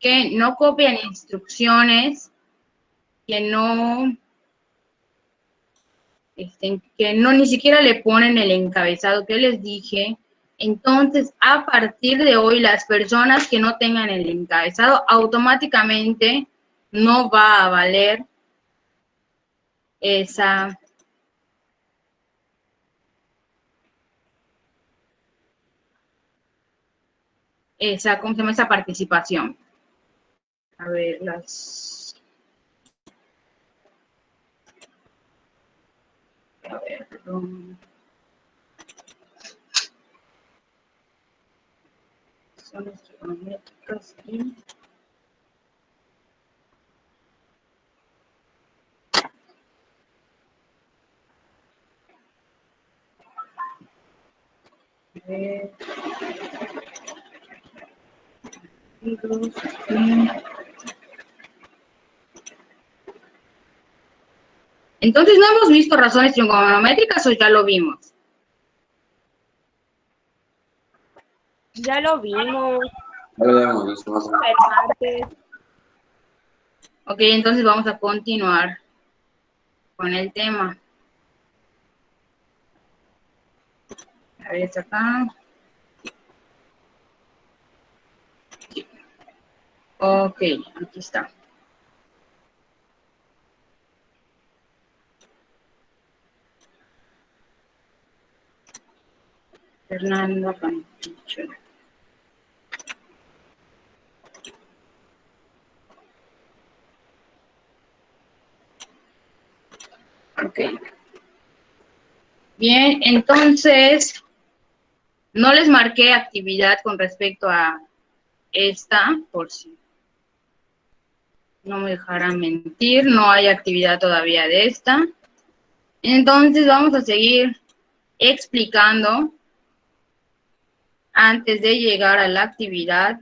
que no copian instrucciones, que no ni siquiera le ponen el encabezado que les dije. Entonces, a partir de hoy, las personas que no tengan el encabezado, automáticamente no va a valer esa ¿cómo se llama? Esa participación. A ver, a ver, perdón. Son las trigonométricas y entonces, ¿no hemos visto razones trigonométricas o ya lo vimos? Ya lo vimos. Ok, entonces vamos a continuar con el tema. A ver, está acá. Sí. Ok, aquí está. Fernando Cantucho. Ok. Bien, entonces, no les marqué actividad con respecto a esta, por si no me dejarán mentir, no hay actividad todavía de esta. Entonces, vamos a seguir explicando antes de llegar a la actividad.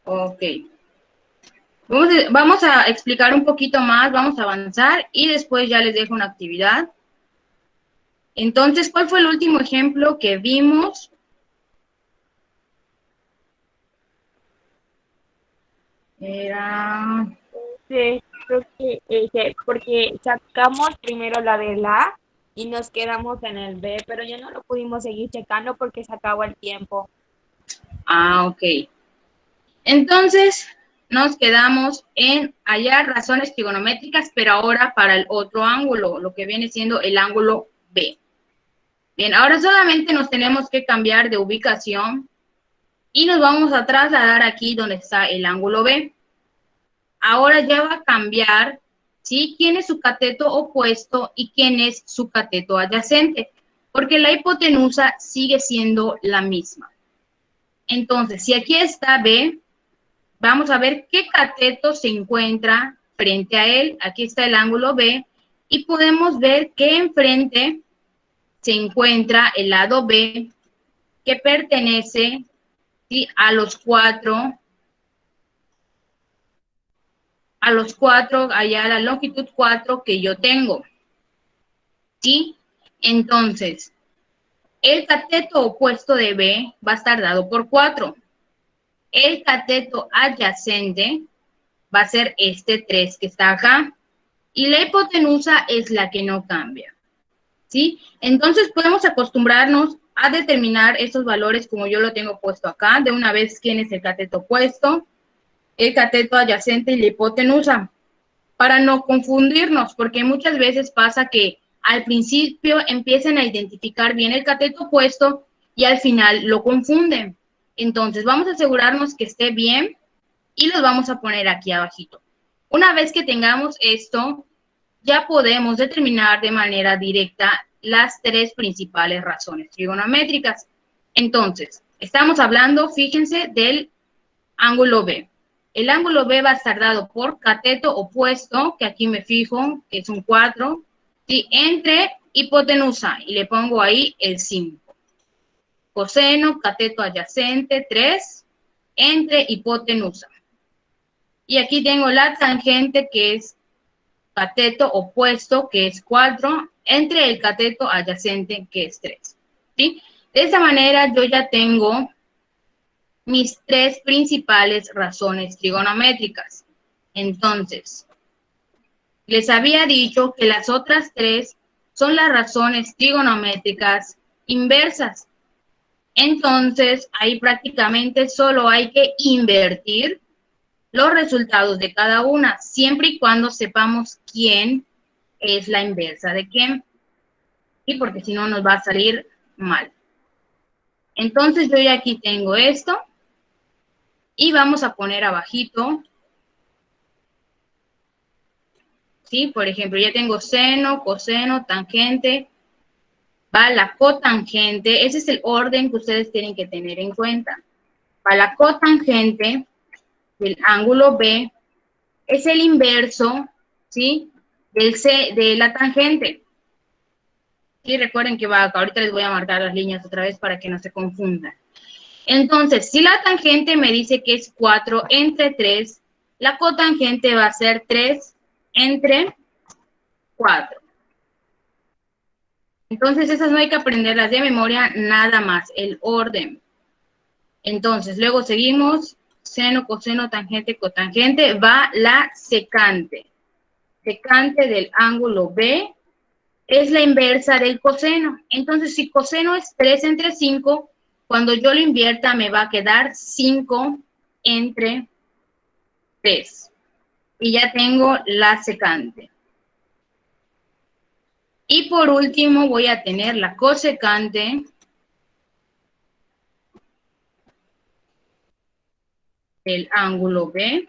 Ok. Vamos a explicar un poquito más, vamos a avanzar y después ya les dejo una actividad. Entonces, ¿cuál fue el último ejemplo que vimos? Era... Sí, creo que porque sacamos primero la de la y nos quedamos en el B, pero ya no lo pudimos seguir checando porque se acabó el tiempo. Ah, ok. Entonces, nos quedamos en hallar razones trigonométricas, pero ahora para el otro ángulo, lo que viene siendo el ángulo B. Bien, ahora solamente nos tenemos que cambiar de ubicación y nos vamos a trasladar aquí donde está el ángulo B. Ahora ya va a cambiar, ¿sí? ¿Quién es su cateto opuesto y quién es su cateto adyacente? Porque la hipotenusa sigue siendo la misma. Entonces, si aquí está B, vamos a ver qué cateto se encuentra frente a él. Aquí está el ángulo B y podemos ver que enfrente se encuentra el lado B que pertenece, ¿sí?, a los cuatro, allá a la longitud 4 que yo tengo. ¿Sí? Entonces, el cateto opuesto de B va a estar dado por 4. El cateto adyacente va a ser este 3 que está acá. Y la hipotenusa es la que no cambia. ¿Sí? Entonces, podemos acostumbrarnos a determinar esos valores como yo lo tengo puesto acá. De una vez, ¿quién es el cateto opuesto? El cateto adyacente y la hipotenusa. Para no confundirnos, porque muchas veces pasa que al principio empiezan a identificar bien el cateto opuesto y al final lo confunden. Entonces, vamos a asegurarnos que esté bien y los vamos a poner aquí abajito. Una vez que tengamos esto, ya podemos determinar de manera directa las tres principales razones trigonométricas. Entonces, estamos hablando, fíjense, del ángulo B. El ángulo B va a estar dado por cateto opuesto, que aquí me fijo, que es un 4, ¿sí?, entre hipotenusa, y le pongo ahí el 5. Coseno, cateto adyacente, 3, entre hipotenusa. Y aquí tengo la tangente, que es cateto opuesto, que es 4, entre el cateto adyacente, que es 3. ¿Sí? De esta manera yo ya tengo mis 3 principales razones trigonométricas. Entonces, les había dicho que las otras 3 son las razones trigonométricas inversas. Entonces, ahí prácticamente solo hay que invertir los resultados de cada una, siempre y cuando sepamos quién es la inversa de quién, ¿sí? Porque si no nos va a salir mal. Entonces, yo ya aquí tengo esto y vamos a poner abajito, ¿sí? Por ejemplo, ya tengo seno, coseno, tangente, va la cotangente. Ese es el orden que ustedes tienen que tener en cuenta. Va la cotangente del ángulo B, es el inverso, ¿sí? De la tangente. Sí, recuerden que ahorita les voy a marcar las líneas otra vez para que no se confundan. Entonces, si la tangente me dice que es 4 entre 3, la cotangente va a ser 3 entre 4. Entonces, esas no hay que aprenderlas de memoria, nada más, el orden. Entonces, luego seguimos, seno, coseno, tangente, cotangente, va la secante. Secante del ángulo B es la inversa del coseno. Entonces, si coseno es 3 entre 5, cuando yo lo invierta me va a quedar 5 entre 3. Y ya tengo la secante. Y por último voy a tener la cosecante del ángulo B.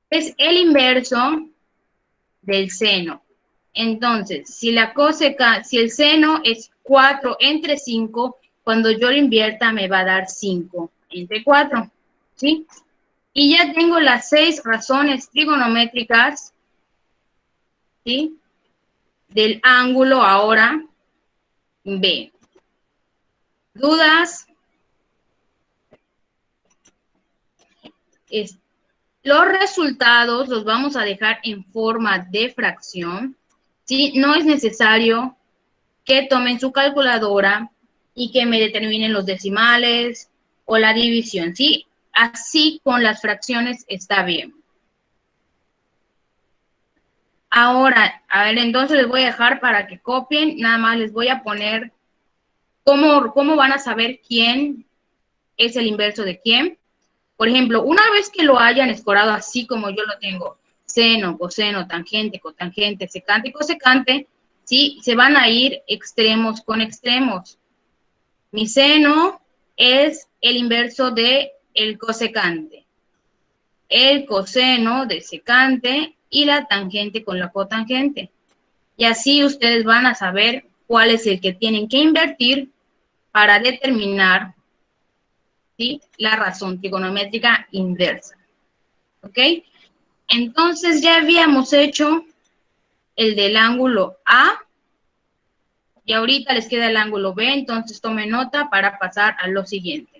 Es el inverso del seno. Entonces, si el seno es 4 entre 5, cuando yo lo invierta me va a dar 5 entre 4, ¿sí? Y ya tengo las 6 razones trigonométricas, ¿sí? Del ángulo ahora B. ¿Dudas? Los resultados los vamos a dejar en forma de fracción, ¿sí? No es necesario que tomen su calculadora y que me determinen los decimales o la división, ¿sí? Así con las fracciones está bien. Ahora, a ver, entonces les voy a dejar para que copien, nada más les voy a poner cómo van a saber quién es el inverso de quién. Por ejemplo, una vez que lo hayan escorado así como yo lo tengo, seno, coseno, tangente, cotangente, secante y cosecante, ¿sí? Se van a ir extremos con extremos. Mi seno es el inverso de el cosecante, el coseno de secante y la tangente con la cotangente. Y así ustedes van a saber cuál es el que tienen que invertir para determinar, ¿sí? La razón trigonométrica inversa. ¿Ok? Entonces ya habíamos hecho el del ángulo A y ahorita les queda el ángulo B, entonces tomen nota para pasar a lo siguiente.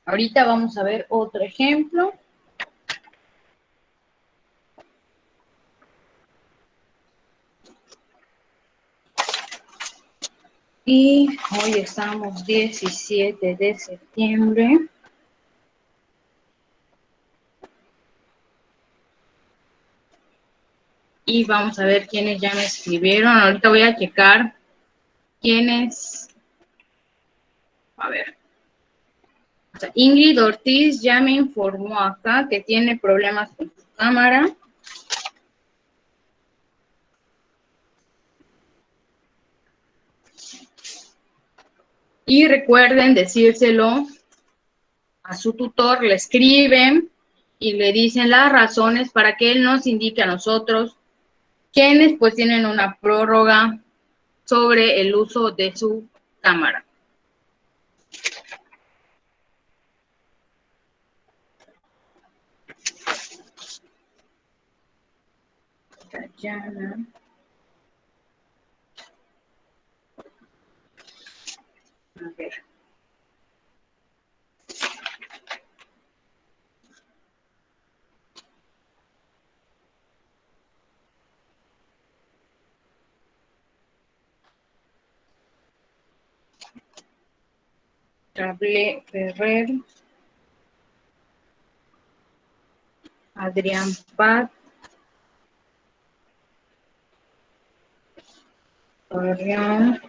Ahorita vamos a ver otro ejemplo. Y hoy estamos 17 de septiembre. Y vamos a ver quiénes ya me escribieron. Ahorita voy a checar quiénes. A ver. O sea, Ingrid Ortiz ya me informó acá que tiene problemas con su cámara. Y recuerden decírselo a su tutor, le escriben y le dicen las razones para que él nos indique a nosotros quienes pues tienen una prórroga sobre el uso de su cámara. Dayana. A ver. Trable Ferrer. Adrián Paz. Torreón.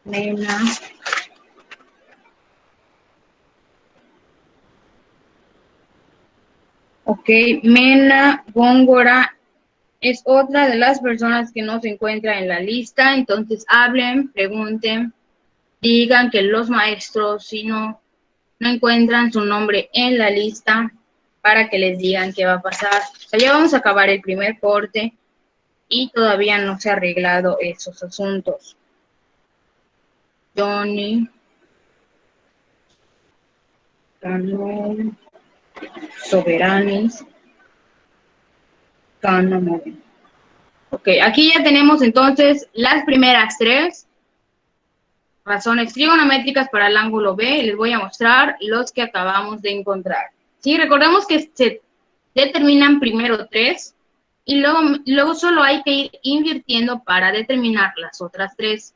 Nena. Ok, Mena Góngora es otra de las personas que no se encuentra en la lista, entonces hablen, pregunten, digan que los maestros, si no encuentran su nombre en la lista, para que les digan qué va a pasar. O sea, ya vamos a acabar el primer corte y todavía no se ha arreglado esos asuntos. Johnny, Canon, Soberanis, Canon. Ok, aquí ya tenemos entonces las primeras tres razones trigonométricas para el ángulo B. Les voy a mostrar los que acabamos de encontrar. Sí, recordemos que se determinan primero tres y luego solo hay que ir invirtiendo para determinar las otras tres.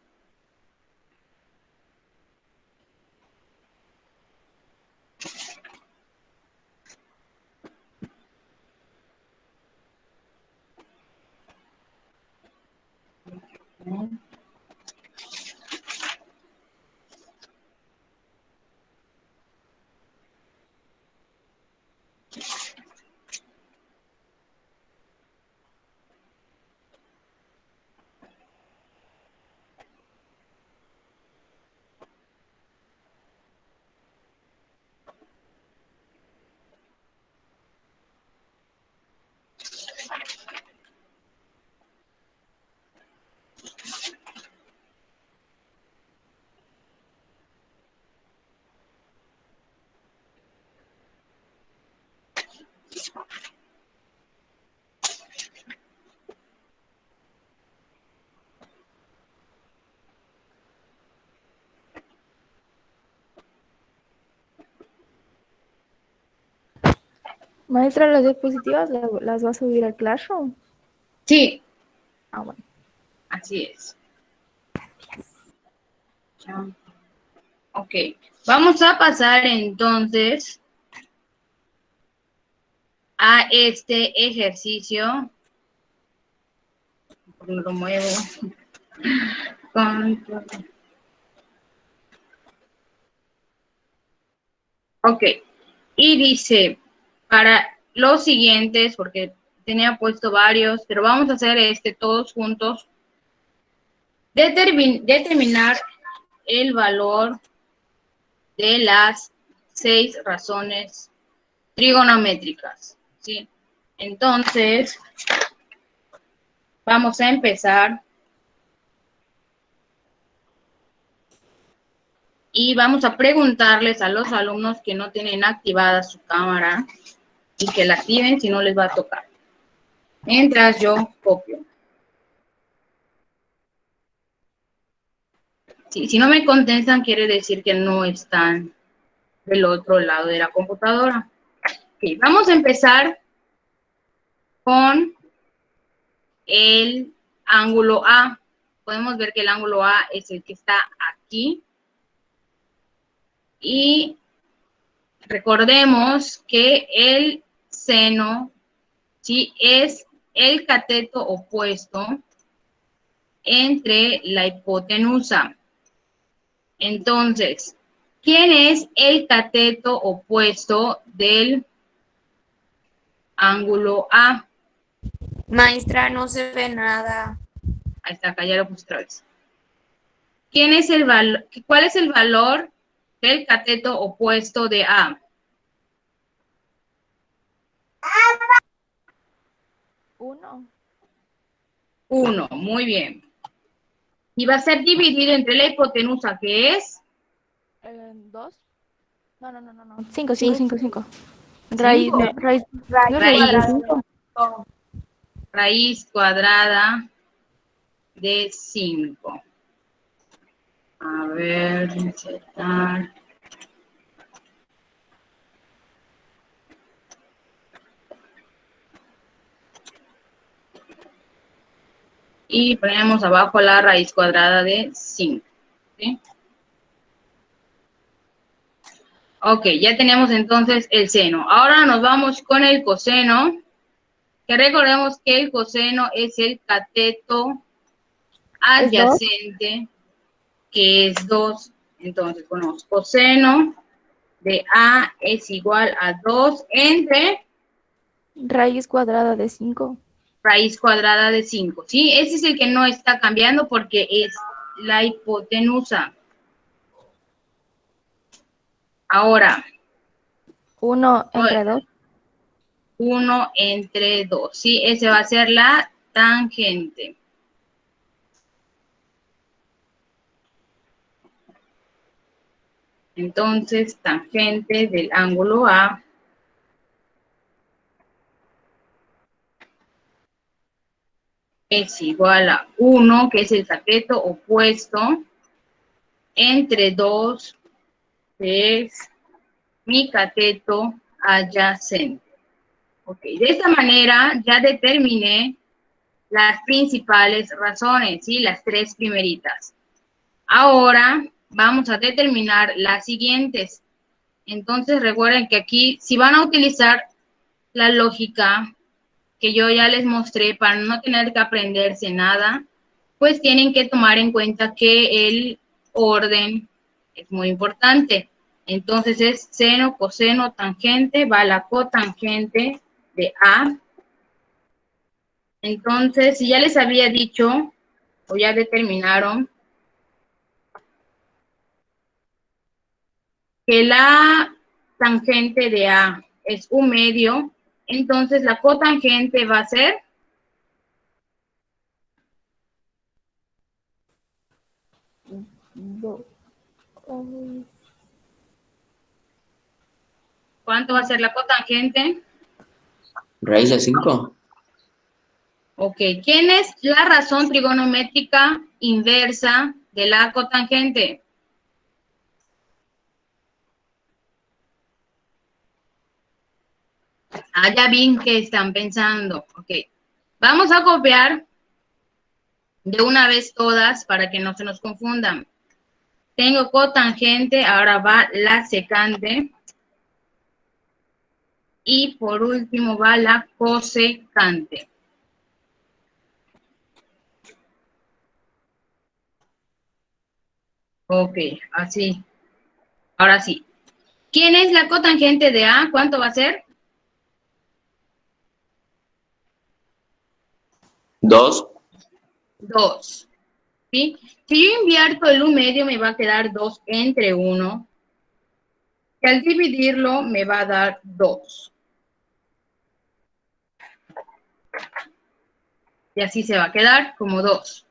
Maestra, las diapositivas las va a subir al Classroom. Sí, Ah, bueno. así es. Ok, vamos a pasar entonces a este ejercicio. Lo muevo. Ok, y dice, para los siguientes, porque tenía puesto varios, pero vamos a hacer todos juntos, determinar el valor de las 6 razones trigonométricas, ¿sí? Entonces, vamos a empezar y vamos a preguntarles a los alumnos que no tienen activada su cámara y que la activen, si no les va a tocar. Mientras yo copio. Sí, si no me contestan, quiere decir que no están del otro lado de la computadora. Ok, vamos a empezar con el ángulo A. Podemos ver que el ángulo A es el que está aquí. Y recordemos que el seno, ¿sí?, es el cateto opuesto entre la hipotenusa. Entonces, ¿quién es el cateto opuesto del ángulo A? Maestra, no se ve nada. Ahí está, acá ya lo puse otra vez. ¿Quién es el valor? ¿Cuál es el valor del cateto opuesto de A? 1. 1, muy bien. Y va a ser dividido entre la hipotenusa, que es 2. No. 5. Raíz, 5. raíz, ¿no? Raíz de Raíz, 5. raíz cuadrada de 5. A ver, insertar. Y ponemos abajo la raíz cuadrada de 5. ¿Sí? Ok, ya tenemos entonces el seno. Ahora nos vamos con el coseno, que recordemos que el coseno es el cateto adyacente, que es 2. Entonces ponemos coseno de A es igual a 2 entre Raíz cuadrada de 5. raíz cuadrada de 5. ¿Sí? Ese es el que no está cambiando porque es la hipotenusa. Ahora, 1 entre 2. 1 entre 2. ¿Sí? Ese va a ser la tangente. Entonces, tangente del ángulo A es igual a 1, que es el cateto opuesto, entre 2, que es mi cateto adyacente. Ok, de esta manera ya determiné las principales razones, ¿sí? Las 3 primeritas. Ahora vamos a determinar las siguientes. Entonces recuerden que aquí, si van a utilizar la lógica que yo ya les mostré para no tener que aprenderse nada, pues tienen que tomar en cuenta que el orden es muy importante. Entonces es seno, coseno, tangente, va la cotangente de A. Entonces, si ya les había dicho o ya determinaron que la tangente de A es 1/2, entonces la cotangente va a ser 2. ¿cuánto va a ser la cotangente? Raíz de 5. Ok, ¿quién es la razón trigonométrica inversa de la cotangente? Ah, ya vi que están pensando. Ok, vamos a copiar de una vez todas para que no se nos confundan. Tengo cotangente, ahora va la secante. Y por último va la cosecante. Ok, así. Ahora sí. ¿Quién es la cotangente de A? ¿Cuánto va a ser? 2. 2. ¿Sí? Si yo invierto el 1/2 me va a quedar 2 entre 1. Que al dividirlo me va a dar 2. Y así se va a quedar como 2.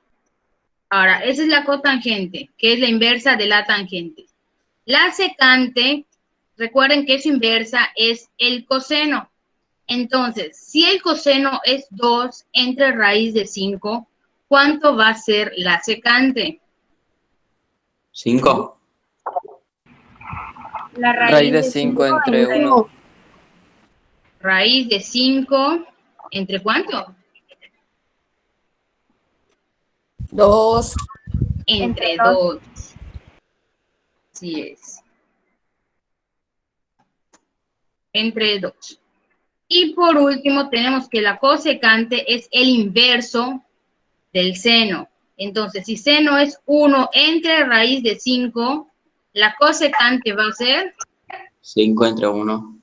Ahora, esa es la cotangente, que es la inversa de la tangente. La secante, recuerden que su inversa es el coseno. Entonces, si el coseno es 2 entre raíz de 5, ¿cuánto va a ser la secante? 5. La Raíz de 5 entre 1. Raíz de 5 ¿Entre cuánto? 2. Entre Entre dos. 2. Así es. Entre 2. Y por último tenemos que la cosecante es el inverso del seno. Entonces, si seno es 1 entre raíz de 5, la cosecante va a ser 5 entre 1.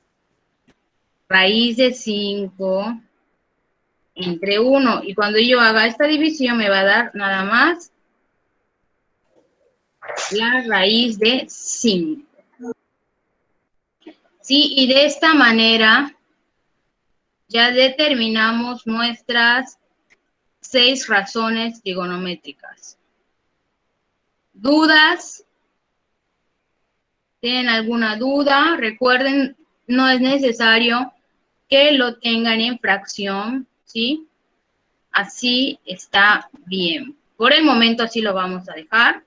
raíz de 5 entre 1. Y cuando yo haga esta división me va a dar nada más la raíz de 5. ¿Sí? Y de esta manera ya determinamos nuestras 6 razones trigonométricas. ¿Dudas? ¿Tienen alguna duda? Recuerden, no es necesario que lo tengan en fracción, ¿sí? Así está bien. Por el momento así lo vamos a dejar.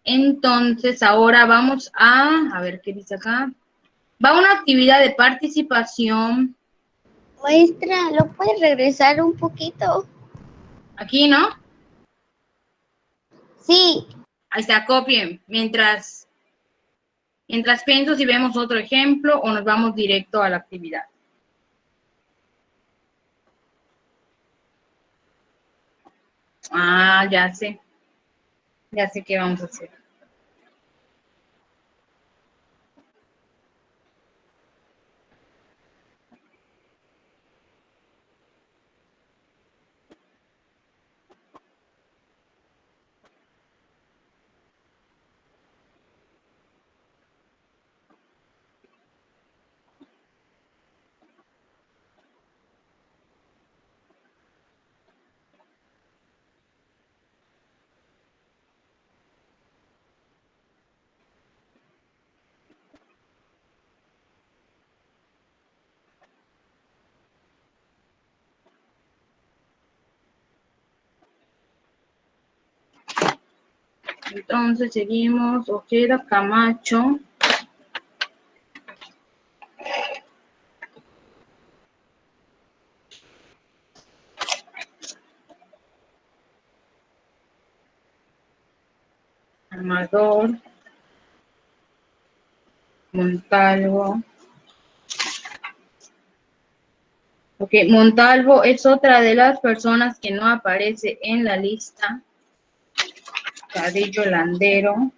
Entonces, ahora vamos a ver qué dice acá. Va una actividad de participación. Maestra, ¿lo puedes regresar un poquito? Aquí, ¿no? Sí. Ahí está, copien. Mientras pienso si vemos otro ejemplo o nos vamos directo a la actividad. Ah, ya sé. Ya sé qué vamos a hacer. Entonces seguimos. Ojeda, Camacho. Amador. Montalvo. Ok, Montalvo es otra de las personas que no aparece en la lista. Cadillo Landero.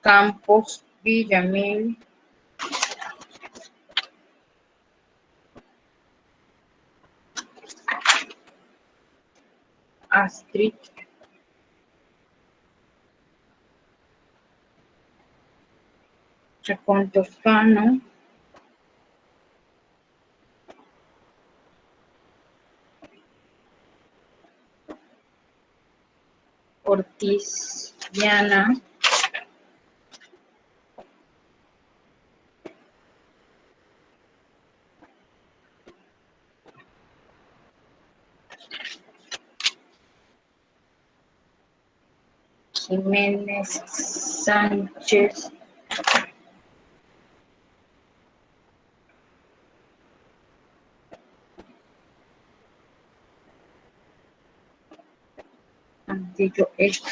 Campos, Villamil. Astrid. Chacón Toscano. Ortiz, Diana. Jiménez, Sánchez. Antillo X.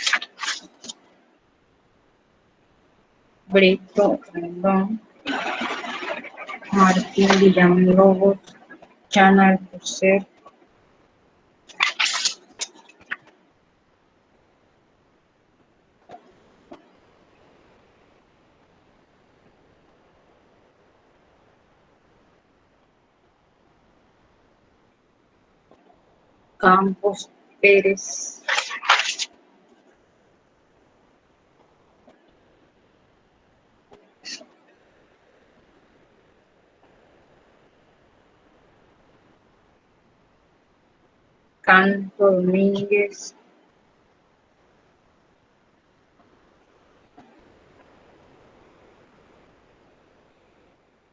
Brito, Rendón. Martín Villalobos. Chana Alcocer. Campos Pérez. Canto Domínguez.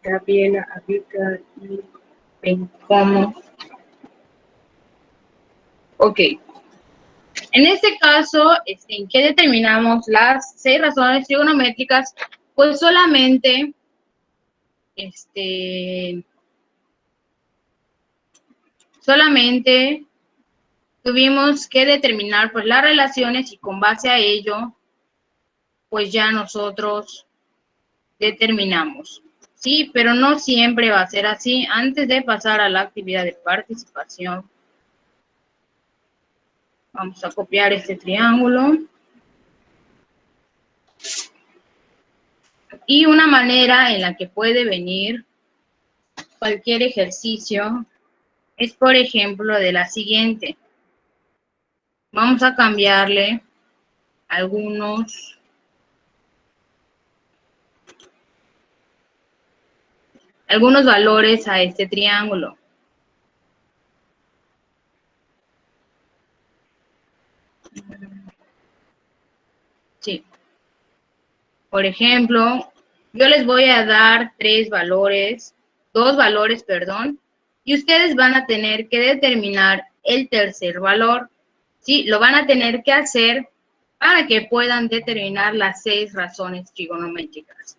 Gabriela, ahorita y ven cómo. Ok. En este caso, ¿en qué determinamos las 6 razones trigonométricas? Pues solamente, solamente tuvimos que determinar pues las relaciones y con base a ello, pues ya nosotros determinamos. Sí, pero no siempre va a ser así. Antes de pasar a la actividad de participación, vamos a copiar este triángulo. Y una manera en la que puede venir cualquier ejercicio es, por ejemplo, de la siguiente. Vamos a cambiarle algunos valores a este triángulo. Sí. Por ejemplo, yo les voy a dar 2 valores, perdón, y ustedes van a tener que determinar el tercer valor. Sí, lo van a tener que hacer para que puedan determinar las 6 razones trigonométricas.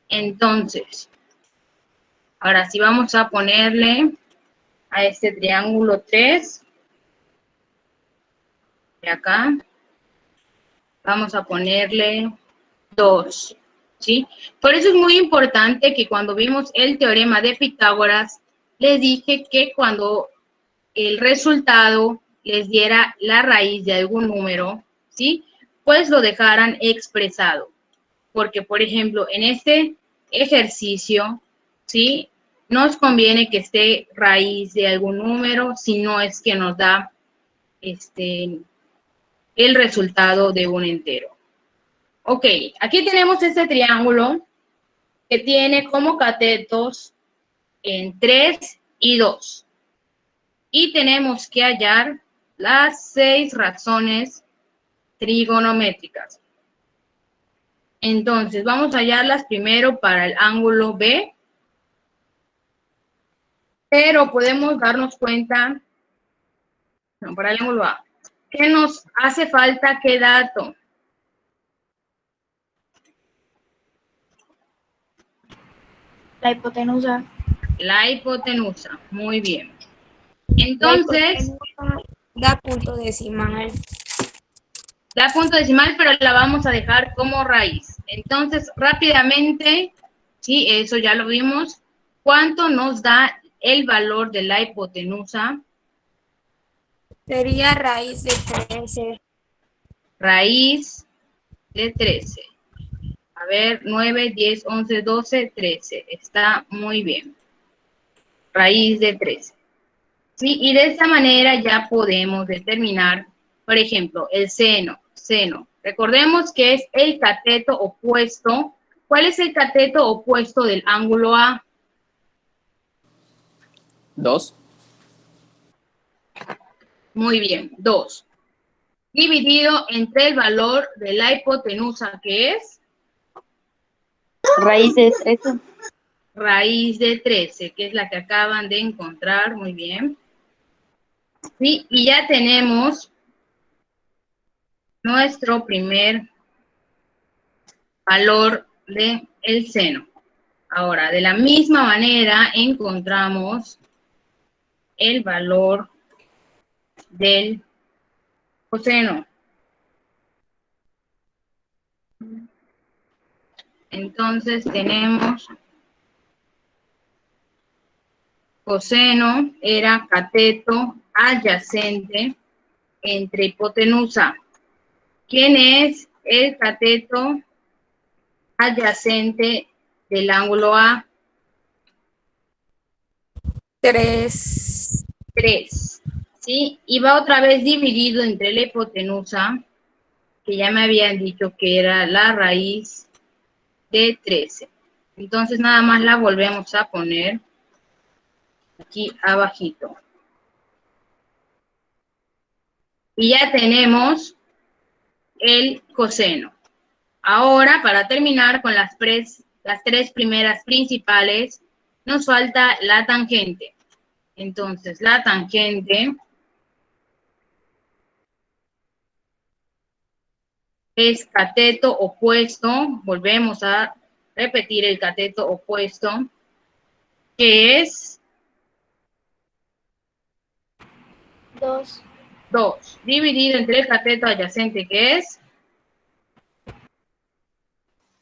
Entonces, ahora sí vamos a ponerle a este triángulo 3. De acá. Vamos a ponerle 2. ¿Sí? Por eso es muy importante que cuando vimos el teorema de Pitágoras, les dije que cuando el resultado les diera la raíz de algún número, ¿sí? Pues lo dejaran expresado. Porque, por ejemplo, en este ejercicio, ¿sí? Nos conviene que esté raíz de algún número, si no es que nos da el resultado de un entero. Ok, aquí tenemos este triángulo que tiene como catetos en 3 y 2. Y tenemos que hallar las 6 razones trigonométricas. Entonces, vamos a hallarlas primero para el ángulo B, pero podemos darnos cuenta, no, para el ángulo A, que nos hace falta qué dato. La hipotenusa. La hipotenusa, muy bien. La Entonces, hipotenusa da punto decimal. da punto decimal, pero la vamos a dejar como raíz. Entonces, rápidamente, sí, eso ya lo vimos. ¿Cuánto nos da el valor de la hipotenusa? Sería raíz de 13. Raíz de 13. A ver, 9, 10, 11, 12, 13. Está muy bien. Raíz de 13. Sí, y de esta manera ya podemos determinar, por ejemplo, el seno. Recordemos que es el cateto opuesto. ¿Cuál es el cateto opuesto del ángulo A? 2. Muy bien, 2. Dividido entre el valor de la hipotenusa, que es Raíz de 13. raíz de 13, que es la que acaban de encontrar. Muy bien. Sí, y ya tenemos nuestro primer valor del seno. Ahora, de la misma manera, encontramos el valor del coseno. Entonces, tenemos coseno, era cateto adyacente entre hipotenusa. ¿Quién es el cateto adyacente del ángulo A? 3. 3. ¿Sí? Y va otra vez dividido entre la hipotenusa, que ya me habían dicho que era la raíz de 13. Entonces nada más la volvemos a poner aquí abajito. Y ya tenemos el coseno. Ahora, para terminar con las 3 primeras principales, nos falta la tangente. Entonces, la tangente es cateto opuesto. Volvemos a repetir el cateto opuesto, que es 2. 2, dividido entre el cateto adyacente, que es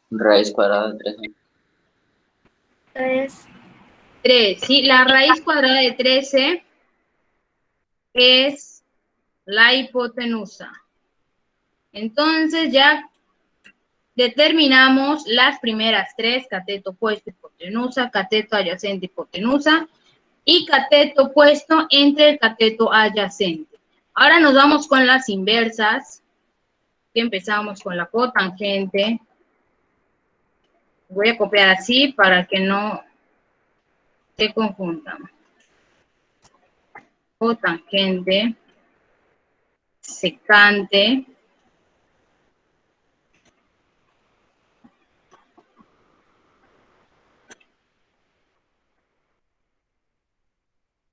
Raíz cuadrada de 13. 3. 3. ¿Sí? La raíz cuadrada de 13 es la hipotenusa. Entonces ya determinamos las primeras tres: cateto opuesto, hipotenusa, cateto adyacente, hipotenusa, y cateto opuesto entre el cateto adyacente. Ahora nos vamos con las inversas, que empezamos con la cotangente. Voy a copiar así para que no se confundan. Cotangente, secante,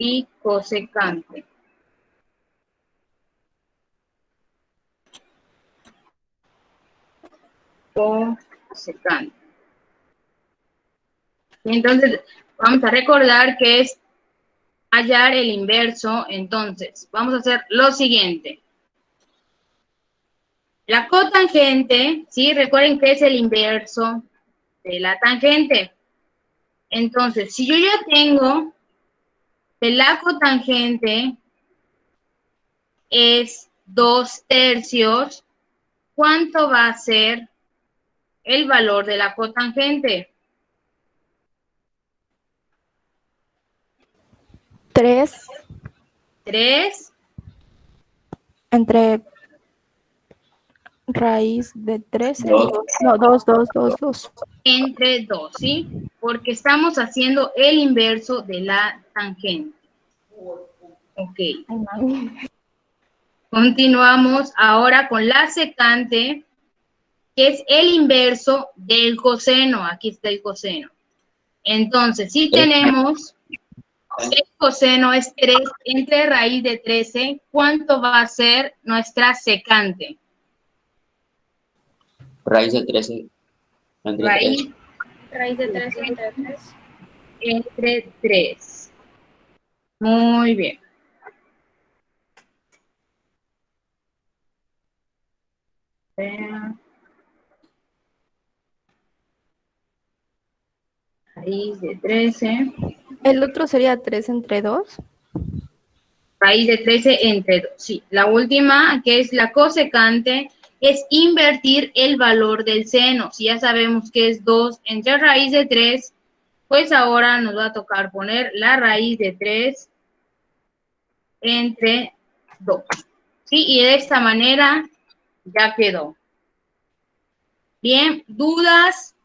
y cosecante. Cosecante. Entonces, vamos a recordar que es hallar el inverso. Entonces, vamos a hacer lo siguiente. La cotangente, ¿sí? Recuerden que es el inverso de la tangente. Entonces, si yo ya tengo que la cotangente es 2/3, ¿cuánto va a ser el valor de la cotangente? 3 3 entre raíz de 13. Dos. No, 2. entre 2, ¿sí? Porque estamos haciendo el inverso de la tangente. Ok. Continuamos ahora con la secante, que es el inverso del coseno. Aquí está el coseno. Entonces, si tenemos el coseno es 3 entre raíz de 13, ¿cuánto va a ser nuestra secante? Raíz de 13 entre 3. Raíz Raíz de 13 entre 3. entre 3. Muy bien. Raíz de 13. El otro sería 3 entre 2. Raíz de 13 entre 2. Sí, la última, que es la cosecante, es invertir el valor del seno. Si ya sabemos que es 2 entre raíz de 3, pues ahora nos va a tocar poner la raíz de 3 entre 2. ¿Sí? Y de esta manera ya quedó. Bien, ¿dudas?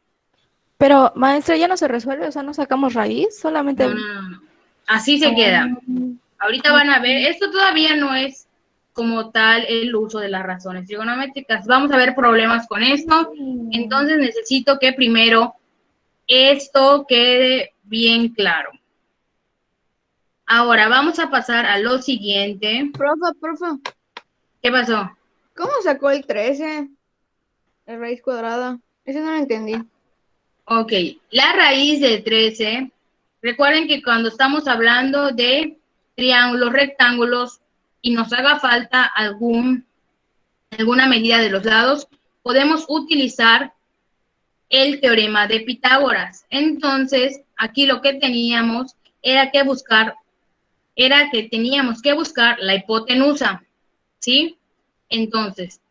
Pero, maestra, ya no se resuelve, o sea, no sacamos raíz, solamente... No. Así se queda. Ahorita van a ver, esto todavía no es como tal el uso de las razones trigonométricas. Vamos a ver problemas con esto. Entonces necesito que primero esto quede bien claro. Ahora vamos a pasar a lo siguiente. Profa, ¿Qué pasó? ¿cómo sacó el 13? La raíz cuadrada. Ese no lo entendí. Ok, la raíz de 13, recuerden que cuando estamos hablando de triángulos, rectángulos, y nos haga falta alguna medida de los lados, podemos utilizar el teorema de Pitágoras. Entonces, aquí lo que teníamos era que teníamos que buscar la hipotenusa, ¿sí? Entonces,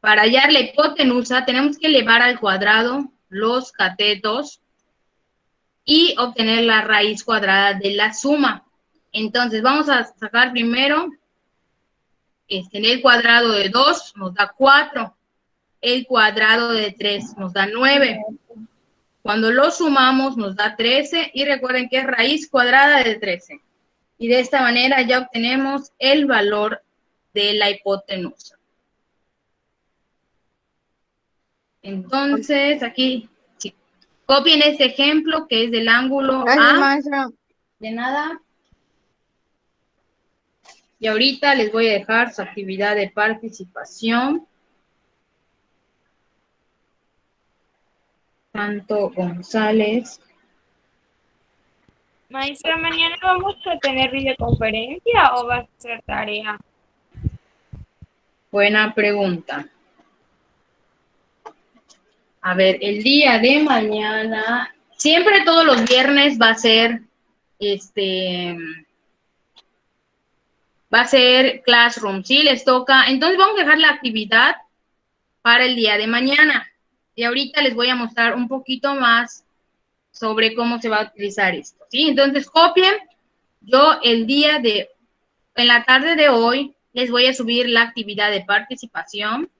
para hallar la hipotenusa, tenemos que elevar al cuadrado los catetos y obtener la raíz cuadrada de la suma. Entonces, vamos a sacar primero, el cuadrado de 2 nos da 4, el cuadrado de 3 nos da 9. Cuando lo sumamos nos da 13 y recuerden que es raíz cuadrada de 13. Y de esta manera ya obtenemos el valor de la hipotenusa. Entonces, aquí, sí. Copien este ejemplo que es del ángulo Gracias, A. maestra. De nada. Y ahorita les voy a dejar su actividad de participación. Santo González. Maestra, ¿mañana vamos a tener videoconferencia o va a ser tarea? Buena pregunta. A ver, el día de mañana, siempre todos los viernes va a ser, va a ser Classroom, ¿sí? Les toca. Entonces vamos a dejar la actividad para el día de mañana. Y ahorita les voy a mostrar un poquito más sobre cómo se va a utilizar esto, ¿sí? Entonces copien. Yo en la tarde de hoy, les voy a subir la actividad de participación,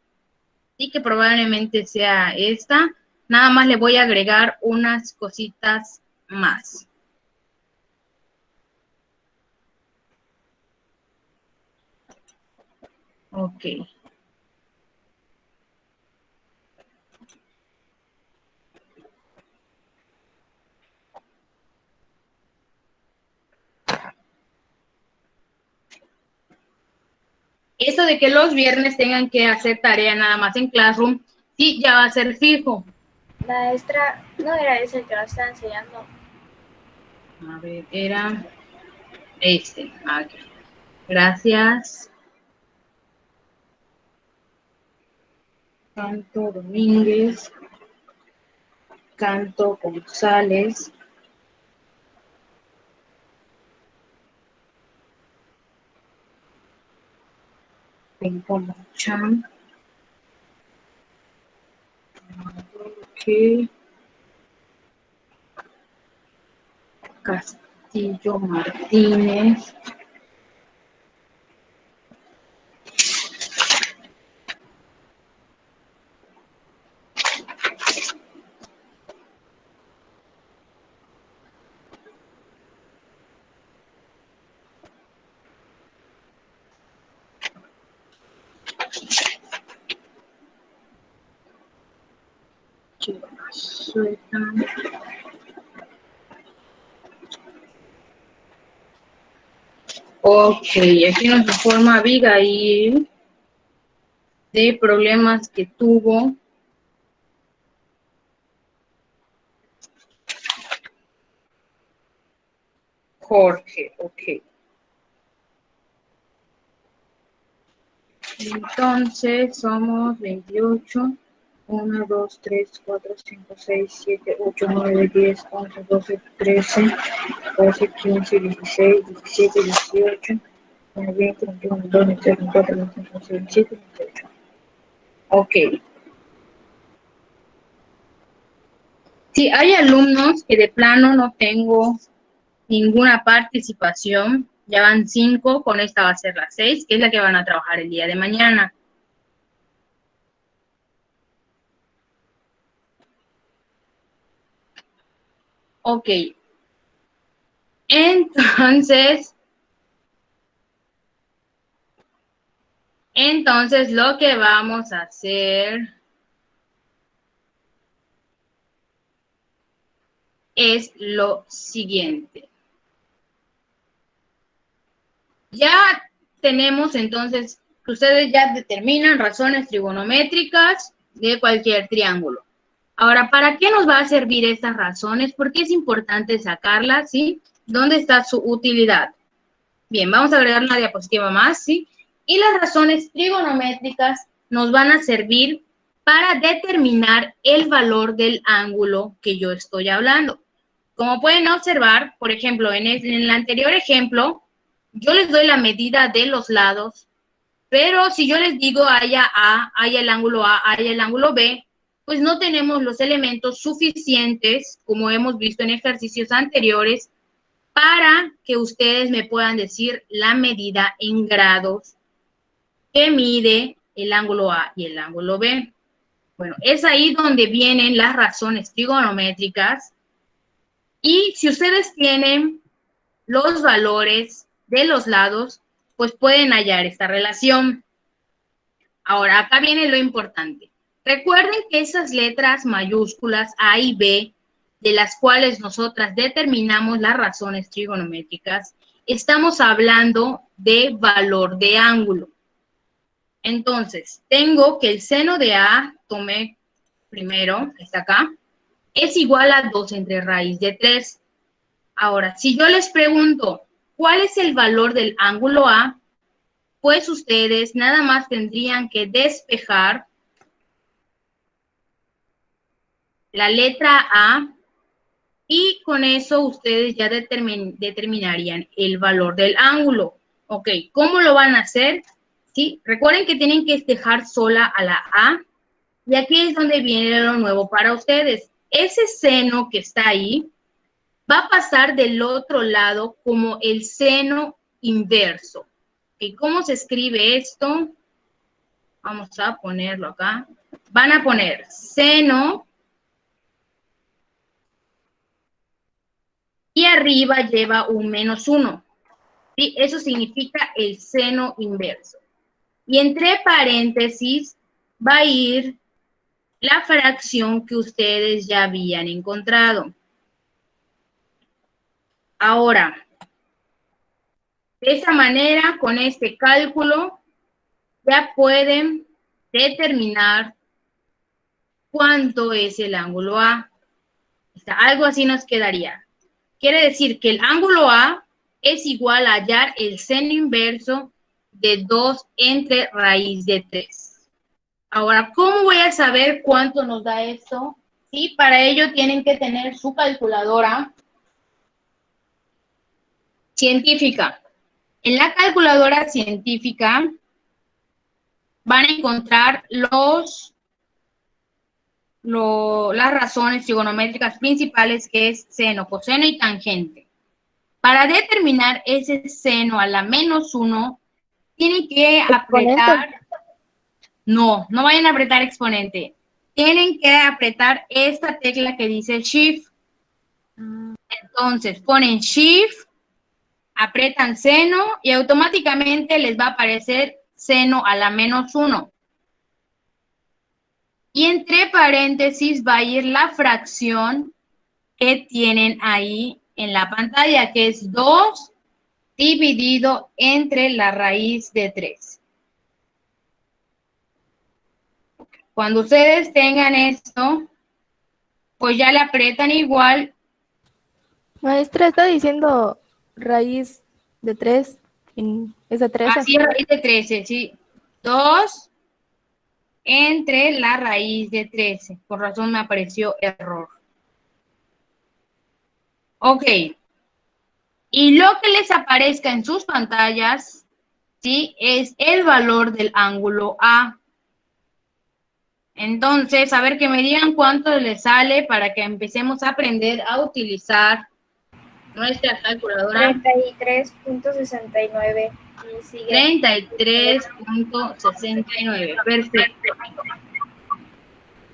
y que probablemente sea esta. Nada más le voy a agregar unas cositas más. Ok. Eso de que los viernes tengan que hacer tarea nada más en Classroom, sí, ya va a ser fijo. Maestra, no era ese el que nos está enseñando. A ver, era este. Aquí. Gracias. Canto Domínguez. Canto González. Chan. Okay. Castillo Martínez. Ok, aquí nos informa Abigail de problemas que tuvo Jorge. Ok. Entonces somos 28. 1, 2, 3, 4, 5, 6, 7, 8, 9, 10, 11, 12, 13, 14, 15, 16, 17, 18, 20, 21, 22, 23, 24, 25, 26, 27, 28. Ok. Si hay alumnos que de plano no tengo ninguna participación, ya van 5, con esta va a ser la 6, que es la que van a trabajar el día de mañana. Ok. Entonces lo que vamos a hacer es lo siguiente. Ya tenemos entonces, ustedes ya determinan razones trigonométricas de cualquier triángulo. Ahora, ¿para qué nos va a servir estas razones? Porque es importante sacarlas, ¿sí? ¿Dónde está su utilidad? Bien, vamos a agregar una diapositiva más, ¿sí? Y las razones trigonométricas nos van a servir para determinar el valor del ángulo que yo estoy hablando. Como pueden observar, por ejemplo, en el anterior ejemplo, yo les doy la medida de los lados, pero si yo les digo haya A, haya el ángulo A, haya el ángulo B, pues no tenemos los elementos suficientes, como hemos visto en ejercicios anteriores, para que ustedes me puedan decir la medida en grados que mide el ángulo A y el ángulo B. Bueno, es ahí donde vienen las razones trigonométricas. Y si ustedes tienen los valores de los lados, pues pueden hallar esta relación. Ahora, acá viene lo importante. Recuerden que esas letras mayúsculas A y B de las cuales nosotras determinamos las razones trigonométricas, estamos hablando de valor de ángulo. Entonces, tengo que el seno de A, tomé primero, está acá, es igual a 2 entre raíz de 3. Ahora, si yo les pregunto, ¿cuál es el valor del ángulo A? Pues ustedes nada más tendrían que despejar la letra A y con eso ustedes ya determinarían el valor del ángulo. Ok, ¿cómo lo van a hacer? ¿Sí? Recuerden que tienen que dejar sola a la A y aquí es donde viene lo nuevo para ustedes. Ese seno que está ahí va a pasar del otro lado como el seno inverso. ¿Y cómo se escribe esto? Vamos a ponerlo acá. Van a poner seno y arriba lleva un -1. ¿Sí? Eso significa el seno inverso. Y entre paréntesis va a ir la fracción que ustedes ya habían encontrado. Ahora, de esa manera, con este cálculo, ya pueden determinar cuánto es el ángulo A. Algo así nos quedaría. Quiere decir que el ángulo A es igual a hallar el seno inverso de 2 entre raíz de 3. Ahora, ¿cómo voy a saber cuánto nos da esto? Sí, para ello tienen que tener su calculadora científica. En la calculadora científica van a encontrar las razones trigonométricas principales, que es seno, coseno y tangente. Para determinar ese seno a la -1, tienen que apretar, no vayan a apretar exponente, tienen que apretar esta tecla que dice Shift. Entonces ponen Shift, apretan seno y automáticamente les va a aparecer seno a la -1. Y entre paréntesis va a ir la fracción que tienen ahí en la pantalla, que es 2 dividido entre la raíz de 3. Cuando ustedes tengan esto, pues ya le aprietan igual. Maestra, está diciendo raíz de 3, es de 13. Así es, raíz de 13, sí. 2 entre la raíz de 13. Por razón me apareció error. Ok. Y lo que les aparezca en sus pantallas, ¿sí? Es el valor del ángulo A. Entonces, a ver que me digan cuánto les sale para que empecemos a aprender a utilizar nuestra calculadora. 33.69. 33.69. Perfecto.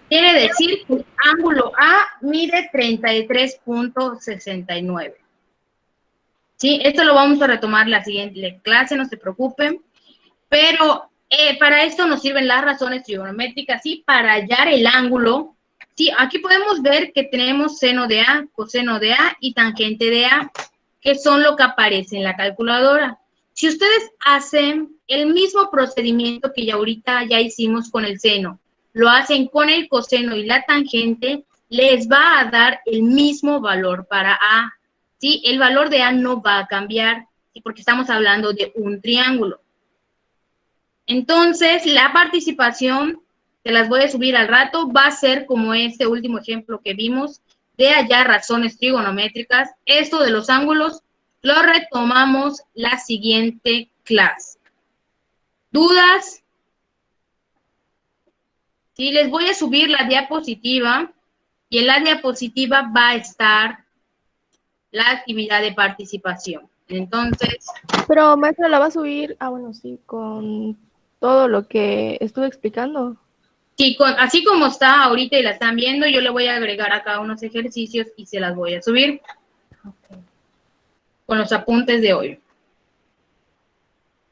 Quiere decir que el ángulo A mide 33.69. ¿Sí? Esto lo vamos a retomar la siguiente clase, no se preocupen. Pero para esto nos sirven las razones trigonométricas, ¿sí? Para hallar el ángulo. Sí, aquí podemos ver que tenemos seno de A, coseno de A y tangente de A, que son lo que aparece en la calculadora. Si ustedes hacen el mismo procedimiento que ya ahorita ya hicimos con el seno, lo hacen con el coseno y la tangente, les va a dar el mismo valor para A. ¿Sí? El valor de A no va a cambiar, ¿sí? Porque estamos hablando de un triángulo. Entonces, la participación, que las voy a subir al rato, va a ser como este último ejemplo que vimos, de hallar razones trigonométricas. Esto de los ángulos lo retomamos la siguiente clase. ¿Dudas? Sí, les voy a subir la diapositiva y en la diapositiva va a estar la actividad de participación. Entonces... Pero, maestra, la va a subir, bueno, sí, con todo lo que estuve explicando. Sí, así como está ahorita y la están viendo, yo le voy a agregar acá unos ejercicios y se las voy a subir. Okay. Con los apuntes de hoy.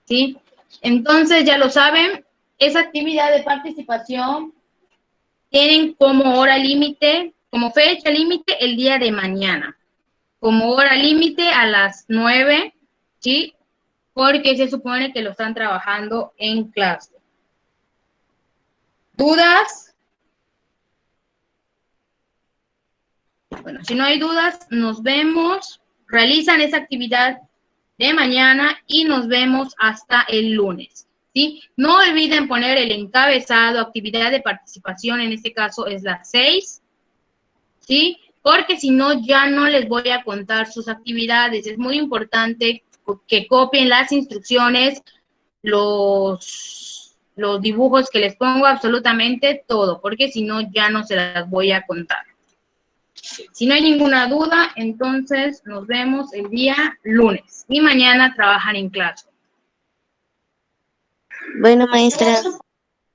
¿Sí? Entonces, ya lo saben, esa actividad de participación tienen como hora límite como fecha límite el día de mañana, como hora límite a las 9, ¿sí? Porque se supone que lo están trabajando en clase. ¿Dudas? Bueno, si no hay dudas, nos vemos. Realizan esa actividad de mañana y nos vemos hasta el lunes, ¿sí? No olviden poner el encabezado, actividad de participación, en este caso es la 6, ¿sí? Porque si no, ya no les voy a contar sus actividades. Es muy importante que copien las instrucciones, los dibujos que les pongo, absolutamente todo, porque si no, ya no se las voy a contar. Si no hay ninguna duda, entonces nos vemos el día lunes y mañana trabajan en clase. Bueno, maestra.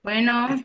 Bueno.